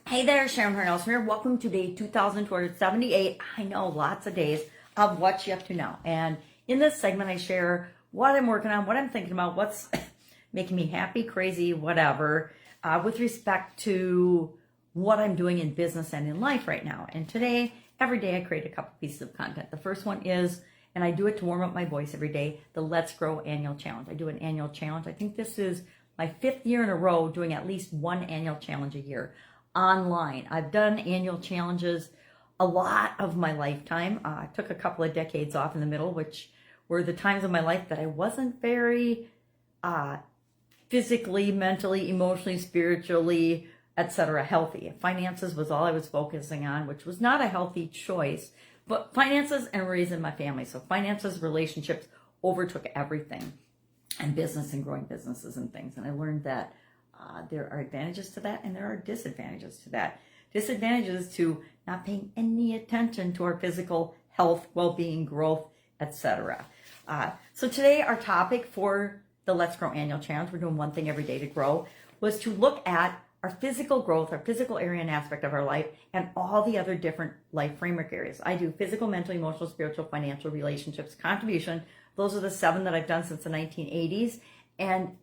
Hey there, Sharon Horne-Ellstrom here. Welcome to day 2278. I know, lots of days of what you up to now. And in this segment, I share what I'm working on, what I'm thinking about, what's making me happy, crazy, whatever, with respect to what I'm doing in business and in life right now. And today, every day I create a couple pieces of content. The first one is, and I do it to warm up my voice every day, the Let's Grow annual challenge. I do an annual challenge. I think this is my 5th year in a row doing at least one annual challenge a year. Online. I've done annual challenges a lot of my lifetime. I took a couple of decades off in the middle, which were the times of my life that I wasn't very physically, mentally, emotionally, spiritually, etc. healthy. Finances was all I was focusing on, which was not a healthy choice, but finances and raising my family. So finances, relationships overtook everything, and business and growing businesses and things. And I learned that there are advantages to that and there are disadvantages to that. Disadvantages to not paying any attention to our physical health, well-being, growth, etc. So today our topic for the Let's Grow annual challenge, we're doing one thing every day to grow, was to look at our physical growth, our physical area and aspect of our life, and all the other different life framework areas. I do physical, mental, emotional, spiritual, financial, relationships, contribution. Those are the 7 that I've done since the 1980s. And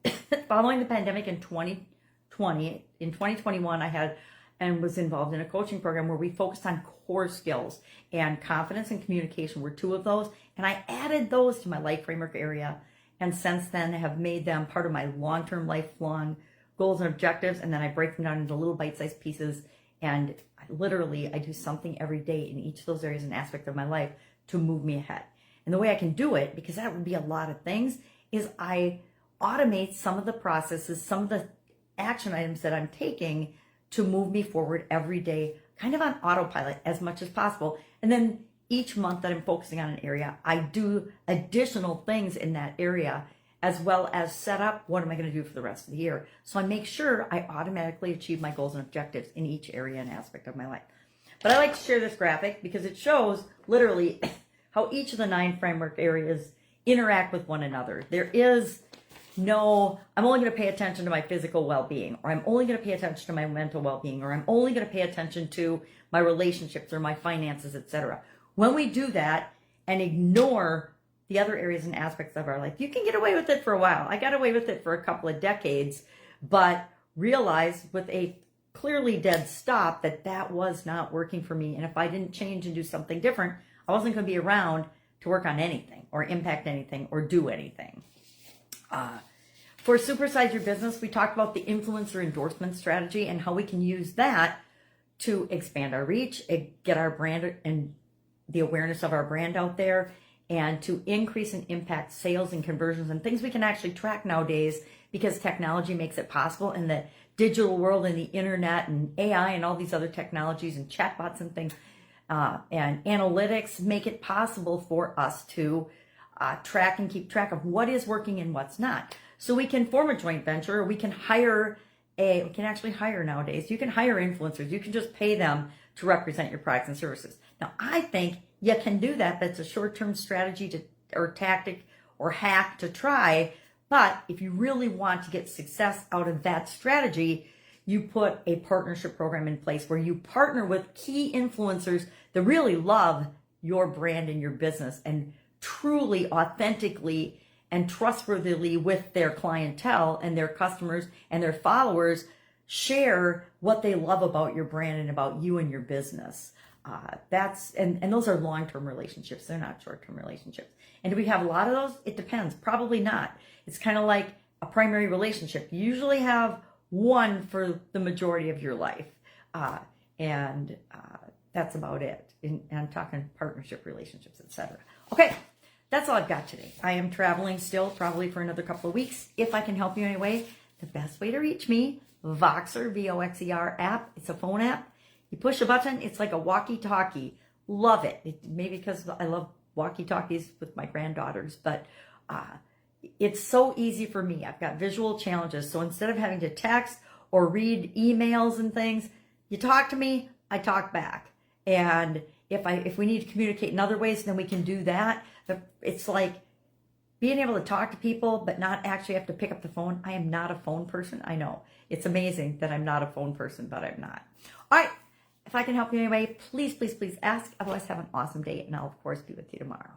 following the pandemic in 2020, in 2021, I had and was involved in a coaching program where we focused on core skills, and confidence and communication were 2 of those. And I added those to my life framework area, and since then have made them part of my long-term, lifelong goals and objectives. And then I break them down into little bite-sized pieces, and I do something every day in each of those areas and aspects of my life to move me ahead. And the way I can do it, because that would be a lot of things, is I automate some of the processes, some of the action items that I'm taking to move me forward every day, kind of on autopilot as much as possible. And then each month that I'm focusing on an area, I do additional things in that area, as well as set up what am I going to do for the rest of the year. So I make sure I automatically achieve my goals and objectives in each area and aspect of my life. But I like to share this graphic because it shows literally how each of the 9 framework areas interact with one another. There is no, I'm only going to pay attention to my physical well-being, or I'm only going to pay attention to my mental well-being, or I'm only going to pay attention to my relationships or my finances, etc. When we do that and ignore the other areas and aspects of our life, you can get away with it for a while. I got away with it for a couple of decades, but realized with a clearly dead stop that was not working for me. And if I didn't change and do something different, I wasn't going to be around to work on anything or impact anything or do anything. For Supersize Your Business, we talked about the influencer endorsement strategy and how we can use that to expand our reach, get our brand and the awareness of our brand out there, and to increase and impact sales and conversions and things we can actually track nowadays because technology makes it possible, and the digital world and the internet and AI and all these other technologies and chatbots and things and analytics make it possible for us to track and keep track of what is working and what's not. So we can form a joint venture, or we can actually hire nowadays. You can hire influencers. You can just pay them to represent your products and services. Now, I think you can do that. That's a short-term strategy or tactic or hack to try. But if you really want to get success out of that strategy, you put a partnership program in place where you partner with key influencers that really love your brand and your business and truly, authentically, and trustworthily with their clientele and their customers and their followers share what they love about your brand and about you and your business. And those are long-term relationships. They're not short-term relationships. And do we have a lot of those? It depends. Probably not. It's kind of like a primary relationship. You usually have one for the majority of your life. And that's about it. And I'm talking partnership relationships, etc. Okay. That's all I've got today. I am traveling still, probably for another couple of weeks. If I can help you anyway, the best way to reach me, Voxer, V-O-X-E-R app. It's a phone app. You push a button, it's like a walkie-talkie. Love it. Maybe because I love walkie-talkies with my granddaughters, but it's so easy for me. I've got visual challenges, so instead of having to text or read emails and things, you talk to me, I talk back. And if we need to communicate in other ways, then we can do that. It's like being able to talk to people, but not actually have to pick up the phone. I am not a phone person. I know. It's amazing that I'm not a phone person, but I'm not. All right. If I can help you anyway, please, please, please ask. Otherwise, have an awesome day, and I'll, of course, be with you tomorrow.